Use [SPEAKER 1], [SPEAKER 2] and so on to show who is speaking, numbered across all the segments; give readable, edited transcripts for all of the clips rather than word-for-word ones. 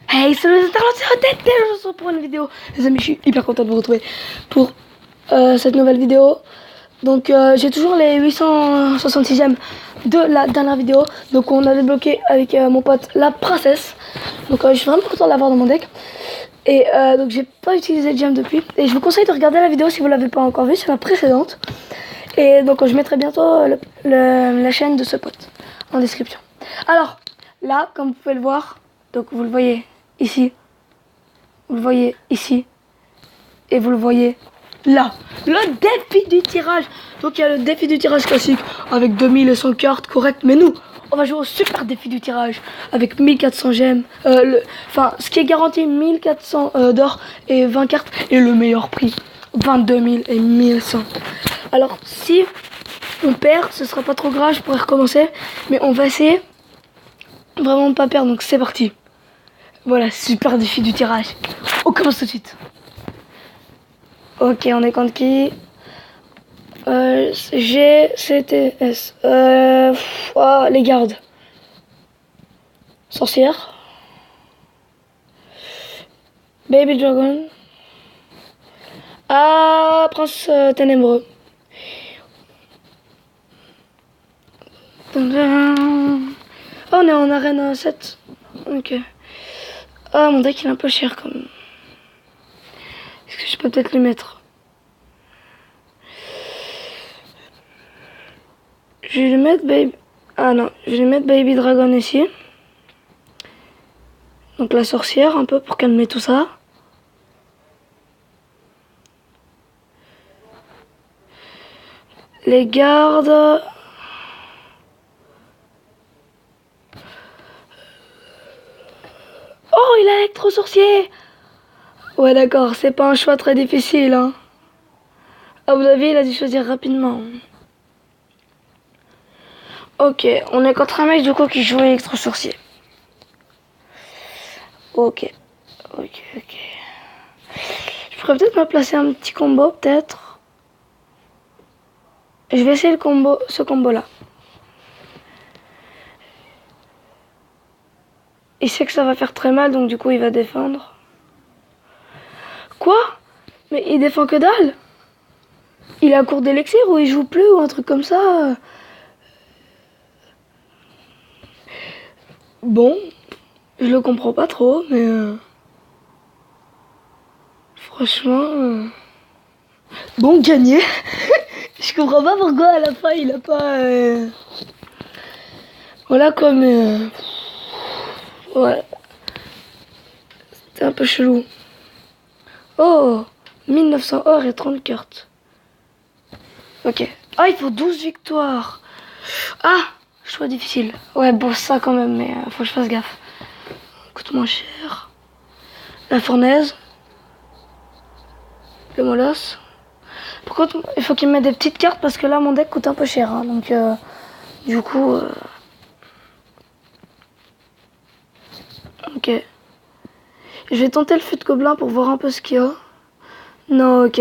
[SPEAKER 1] Hey, c'est le tête pour une vidéo. Les amis, je suis hyper content de vous retrouver pour cette nouvelle vidéo. Donc j'ai toujours les 866e de la dernière vidéo. Donc on a débloqué avec mon pote la princesse. Donc je suis vraiment content de l'avoir dans mon deck. Et donc j'ai pas utilisé le gem depuis. Et je vous conseille de regarder la vidéo si vous l'avez pas encore vue, c'est la précédente. Et donc je mettrai bientôt la chaîne de ce pote en description. Alors là, comme vous pouvez le voir, donc vous le voyez ici, vous le voyez ici, et vous le voyez là, le défi du tirage. Donc il y a le défi du tirage classique avec 2100 cartes correctes, mais nous on va jouer au super défi du tirage avec 1400 gemmes, enfin ce qui est garanti 1400 d'or et 20 cartes, et le meilleur prix 22 000 et 1100. Alors si on perd, ce sera pas trop grave, je pourrais recommencer, mais on va essayer vraiment de pas perdre, donc c'est parti. Voilà, super défi du tirage. On commence tout de suite. Ok, on est contre qui? G, C, T, S. Les gardes. Sorcière. Baby Dragon. Ah, Prince Ténébreux. Oh, on est en arène 7. Ok. Ah, mon deck il est un peu cher quand même. Est-ce que je peux peut-être le mettre? Je vais lui mettre Baby... Ah non, je vais lui mettre Baby Dragon ici. Donc la sorcière un peu pour calmer tout ça. Les gardes... Oh, il a électro-sorcier! Ouais, d'accord, c'est pas un choix très difficile, hein. À mon avis, il a dû choisir rapidement. Ok, on est contre un mec du coup qui joue électro-sorcier. Ok. Je pourrais peut-être me placer un petit combo, peut-être. Je vais essayer ce combo-là. Il sait que ça va faire très mal, donc du coup, il va défendre. Quoi? Mais il défend que dalle? Il a un cours d'élixir ou il joue plus ou un truc comme ça? Bon, je le comprends pas trop, mais franchement, bon, gagné. Je comprends pas pourquoi à la fin il a pas. Voilà quoi, mais ouais, c'était un peu chelou. Oh, 1900 or et 30 cartes. Ok. Ah, il faut 12 victoires. Ah, choix difficile. Ouais, bon, ça quand même, mais faut que je fasse gaffe. Coûte moins cher. La fournaise. Le molosse. Par contre, il faut qu'il me mette des petites cartes parce que là, mon deck coûte un peu cher. Hein, donc, du coup... Ok. Je vais tenter le feu de gobelin pour voir un peu ce qu'il y a. Non, ok.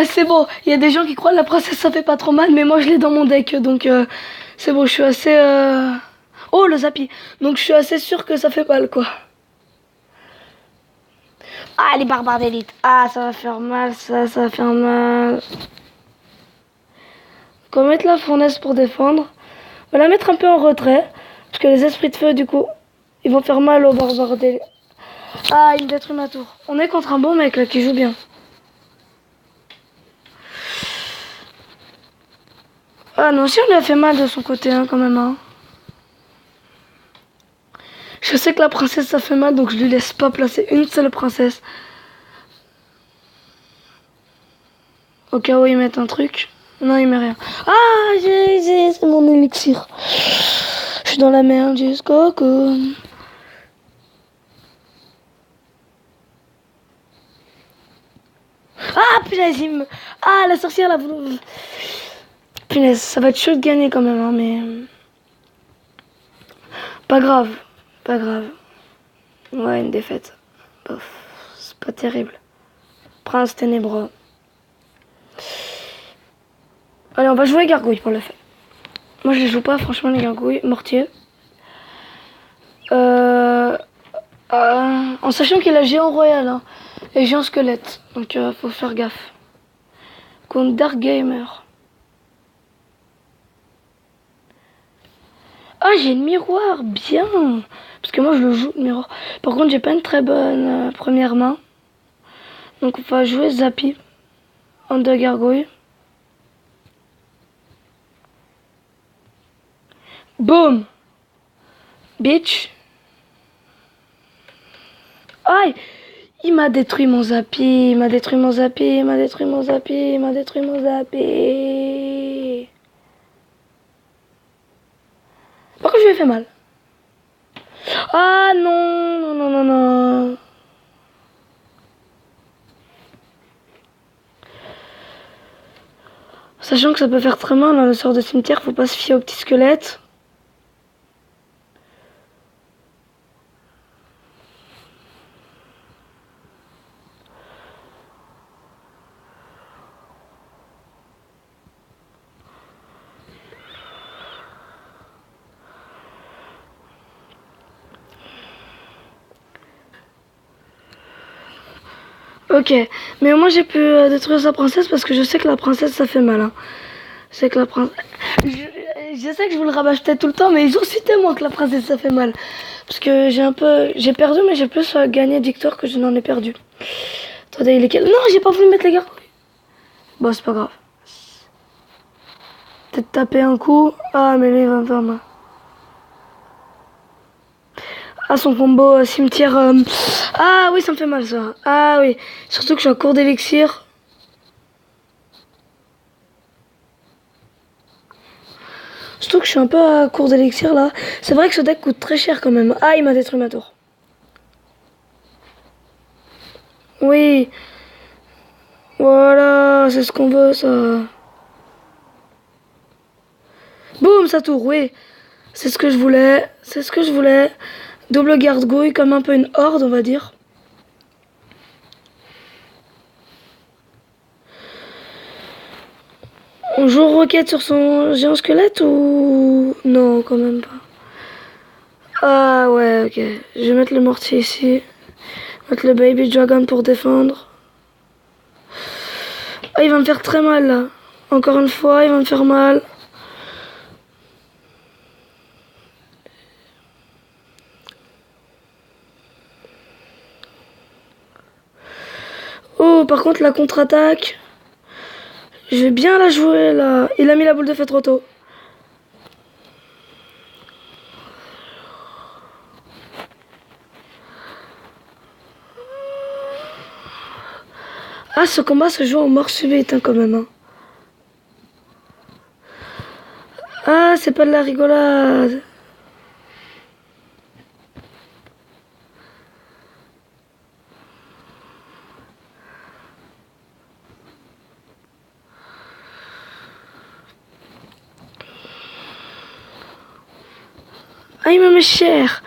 [SPEAKER 1] C'est bon, il y a des gens qui croient que la princesse ça fait pas trop mal, mais moi je l'ai dans mon deck, donc c'est bon, je suis assez... Oh, le zappy. Donc je suis assez sûr que ça fait mal, quoi. Ah, les barbares d'élite. Ah, ça va faire mal, ça va faire mal. On va mettre la fournaise pour défendre. On va la mettre un peu en retrait, parce que les esprits de feu, du coup, ils vont faire mal aux barbares d'élite. Ah, il me détruit ma tour. On est contre un bon mec, là, qui joue bien. Ah non, si on lui a fait mal de son côté, hein, quand même, hein. Je sais que la princesse ça fait mal, donc je lui laisse pas placer une seule princesse. Au cas où il met un truc. Non, il met rien. Ah, c'est mon élixir. Je suis dans la merde, j'ai ce coco. Ah, punaise, Ah, la sorcière, là. Punaise, ça va être chaud de gagner quand même, hein, mais... Pas grave, pas grave. Ouais, une défaite. Bof, c'est pas terrible. Prince ténébreux. Allez, on va jouer gargouille pour le fait. Moi je les joue pas franchement les gargouilles. Mortier. En sachant qu'il a géant royal hein, et géant squelette. Donc faut faire gaffe. Contre Dark Gamer. Ah j'ai le miroir, bien. Parce que moi je le joue le miroir. Par contre j'ai pas une très bonne première main. Donc on va jouer Zappy en deux gargouilles. Boom. Bitch. Aïe. Il m'a détruit mon Zappy. Il m'a détruit mon Zappy. Il m'a détruit mon Zappy. Il m'a détruit mon Zappy. Par contre je lui ai fait mal. Ah non. Non non non non. Sachant que ça peut faire très mal hein, le sort de cimetière, faut pas se fier au petit squelette. Ok, mais au moins j'ai pu détruire sa princesse parce que je sais que la princesse ça fait mal. Hein. C'est que la princesse... Je sais que je vous le rabâche peut-être tout le temps, mais ils ont su tellement que la princesse ça fait mal. Parce que j'ai perdu, mais j'ai plus gagné de victoire que je n'en ai perdu. Attendez, il est quel... Non, j'ai pas voulu mettre les gargouilles. Bon, c'est pas grave. Peut-être taper un coup. Ah, mais lui il va me faire mal. Ah, son combo cimetière... Ah oui, ça me fait mal ça. Ah oui, surtout que je suis en cours d'élixir. Surtout que je suis un peu à court d'élixir là. C'est vrai que ce deck coûte très cher quand même. Ah, il m'a détruit ma tour. Oui. Voilà, c'est ce qu'on veut ça. Boum, sa tour, oui. C'est ce que je voulais. C'est ce que je voulais. Double garde-gouille, comme un peu une horde, on va dire. On joue roquette sur son géant squelette ou... Non, quand même pas. Ah ouais, ok. Je vais mettre le mortier ici. Mettre le baby dragon pour défendre. Ah, il va me faire très mal là. Encore une fois, il va me faire mal. Oh, par contre, la contre-attaque. Je vais bien la jouer là. Il a mis la boule de feu trop tôt. Ah, ce combat se joue en mort subite hein, quand même. Hein. Ah, c'est pas de la rigolade. Ah, il me met cher.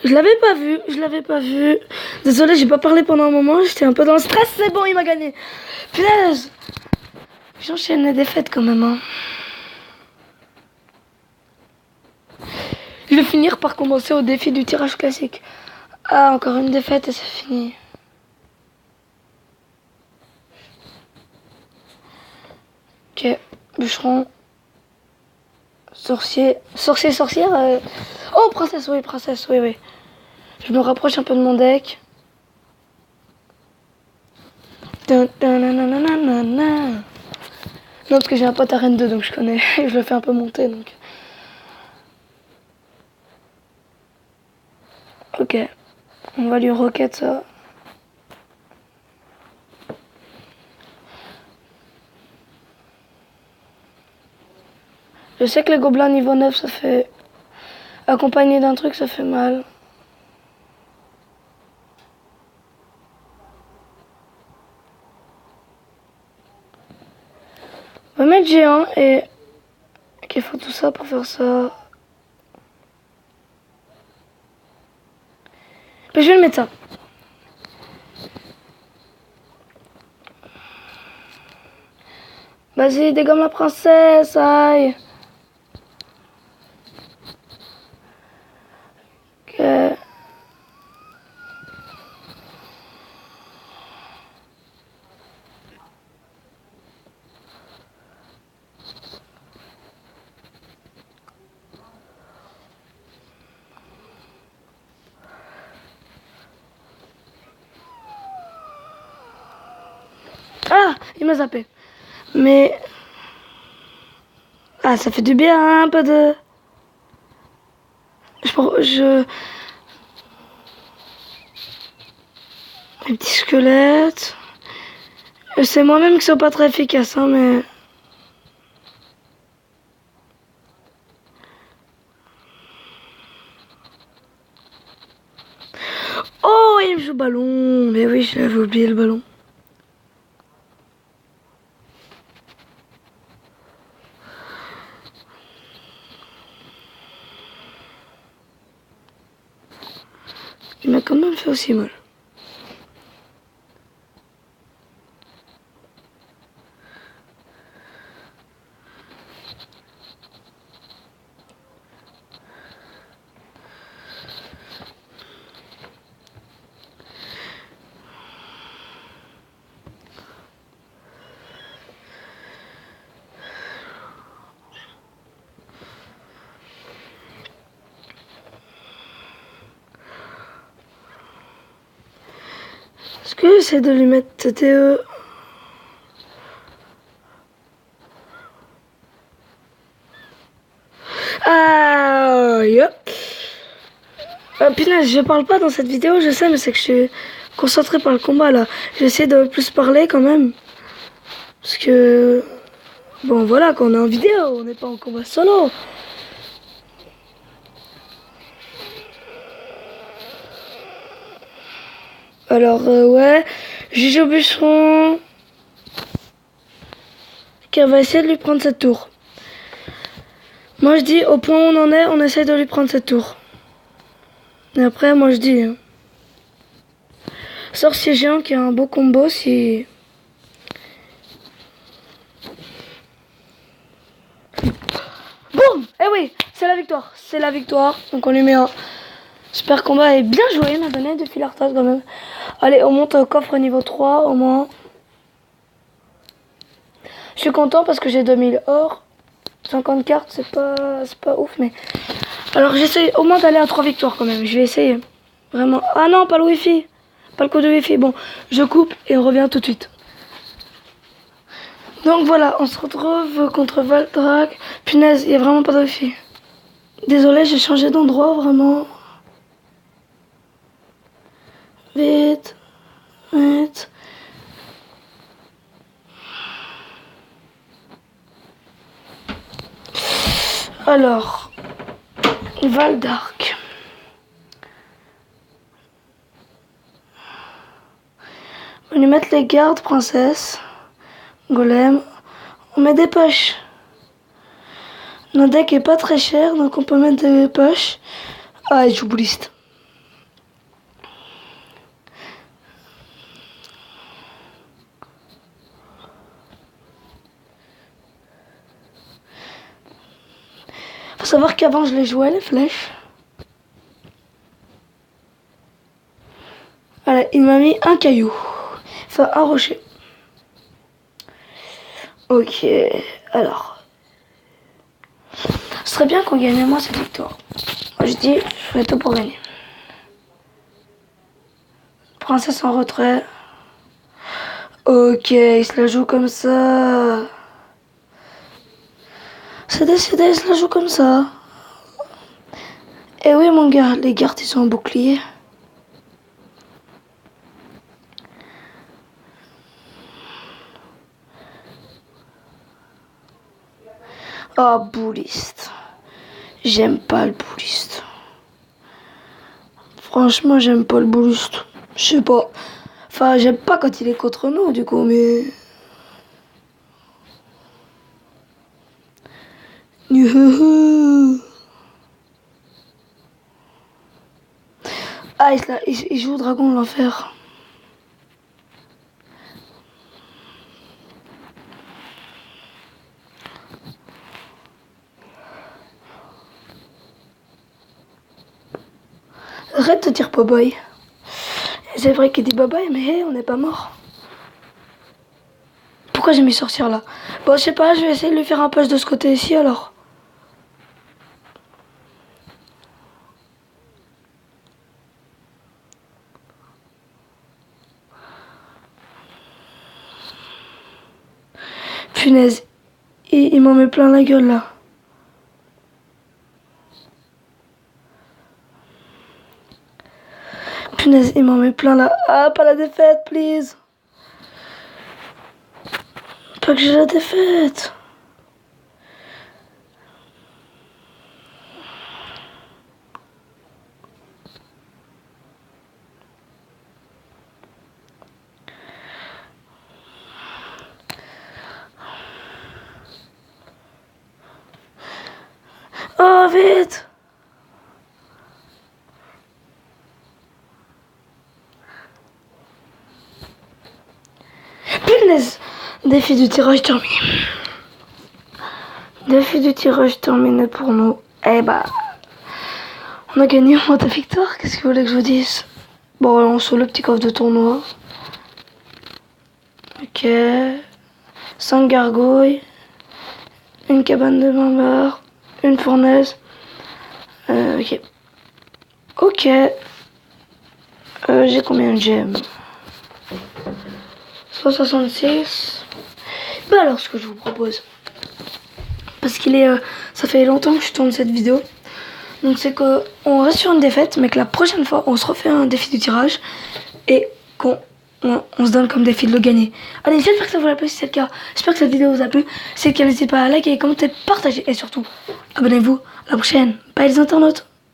[SPEAKER 1] Je l'avais pas vu, je l'avais pas vu. Désolé, j'ai pas parlé pendant un moment, j'étais un peu dans le stress, c'est bon, il m'a gagné. Punaise. J'enchaîne les défaites quand même. Hein. Je vais finir par commencer au défi du tirage classique. Ah, encore une défaite et c'est fini. Ok, bûcheron. Sorcier. Sorcier, sorcière. Oh, princesse, oui, oui. Je me rapproche un peu de mon deck. Non, parce que j'ai un pote à Reine 2, donc je connais. Je le fais un peu monter, donc. Ok. On va lui roquette ça. Je sais que les gobelins niveau 9, ça fait... Accompagné d'un truc, ça fait mal. On va mettre géant et... Ok, faut tout ça pour faire ça. Mais je vais le mettre ça. Vas-y, dégomme la princesse, aïe. Ok. Ah, il m'a zappé. Mais... Ah, ça fait du bien, hein, un peu de... Je... Les petits squelettes... C'est moi-même qui sont pas très efficaces, hein, mais... Oh, il me joue le ballon. Mais oui, j'avais oublié le ballon. Il m'a quand même fait aussi mal. Est-ce que j'essaie de lui mettre TTE? Ah, yep. Punaise, je parle pas dans cette vidéo, je sais, mais c'est que je suis concentré par le combat là. J'essaie de plus parler quand même. Parce que... Bon voilà, quand on est en vidéo, on n'est pas en combat solo. Alors ouais, Juge au bûcheron. Qui va essayer de lui prendre cette tour. Moi je dis, au point où on en est, on essaie de lui prendre cette tour. Et après, moi je dis... Sorcier géant qui a un beau combo si... Boum. Eh oui, c'est la victoire. C'est la victoire. Donc on lui met un super combat et bien joué. Il m'a donné deux fil quand même. Allez, on monte au coffre niveau 3 au moins. Je suis content parce que j'ai 2000 or. 50 cartes, c'est pas ouf, mais... Alors j'essaie au moins d'aller à 3 victoires quand même. Je vais essayer. Vraiment. Ah non, pas le wifi. Pas le code de wifi. Bon, je coupe et on revient tout de suite. Donc voilà, on se retrouve contre Valdrak. Punaise, il n'y a vraiment pas de wifi. Désolé, j'ai changé d'endroit, vraiment. Vite. Vite. Alors, Valdark. On va lui mettre les gardes, princesse. Golem. On met des poches. Notre deck est pas très cher, donc on peut mettre des poches. Ah, il joue bouliste. Faut savoir qu'avant je les jouais les flèches. Voilà, il m'a mis un caillou. Enfin, un rocher. Ok, alors. Ce serait bien qu'on gagne moi cette victoire. Moi je dis, je ferai tout pour gagner. Princesse en retrait. Ok, il se la joue comme ça. C'est décidé, il se la joue comme ça. Eh oui mon gars, les gardes ils sont en bouclier. Oh, bouliste. J'aime pas le bouliste. Franchement, j'aime pas le bouliste. Je sais pas. Enfin, j'aime pas quand il est contre nous, du coup, mais... Ah, il joue au dragon de l'enfer. dire bye bye. C'est vrai qu'il dit bye bye, mais hey, on n'est pas mort. Pourquoi j'ai mis sortir là? Bon, je sais pas, je vais essayer de lui faire un push de ce côté ici alors. Punaise, il m'en met plein la gueule là. Punaise, il m'en met plein là. Ah, pas la défaite, please. Pas que j'ai la défaite. Oh, vite. Punaise. Défi du tirage terminé. Défi du tirage terminé pour nous. Eh bah, on a gagné en mode victoire. Qu'est-ce que vous voulez que je vous dise? Bon, on sort le petit coffre de tournoi. Ok. 5 gargouilles. Une cabane de bambard. Une fournaise. Ok. Ok. J'ai combien de gemmes? 166. Bah alors, ce que je vous propose, parce qu'il est, ça fait longtemps que je tourne cette vidéo, donc c'est qu'on reste sur une défaite, mais que la prochaine fois, on se refait un défi du tirage et qu'on se donne comme défi de le gagner. Allez, j'espère que ça vous a plu. Si c'est le cas, j'espère que cette vidéo vous a plu. Si c'est le cas, n'hésitez pas à liker, commenter, partager et surtout, abonnez-vous. À la prochaine. Bye les internautes.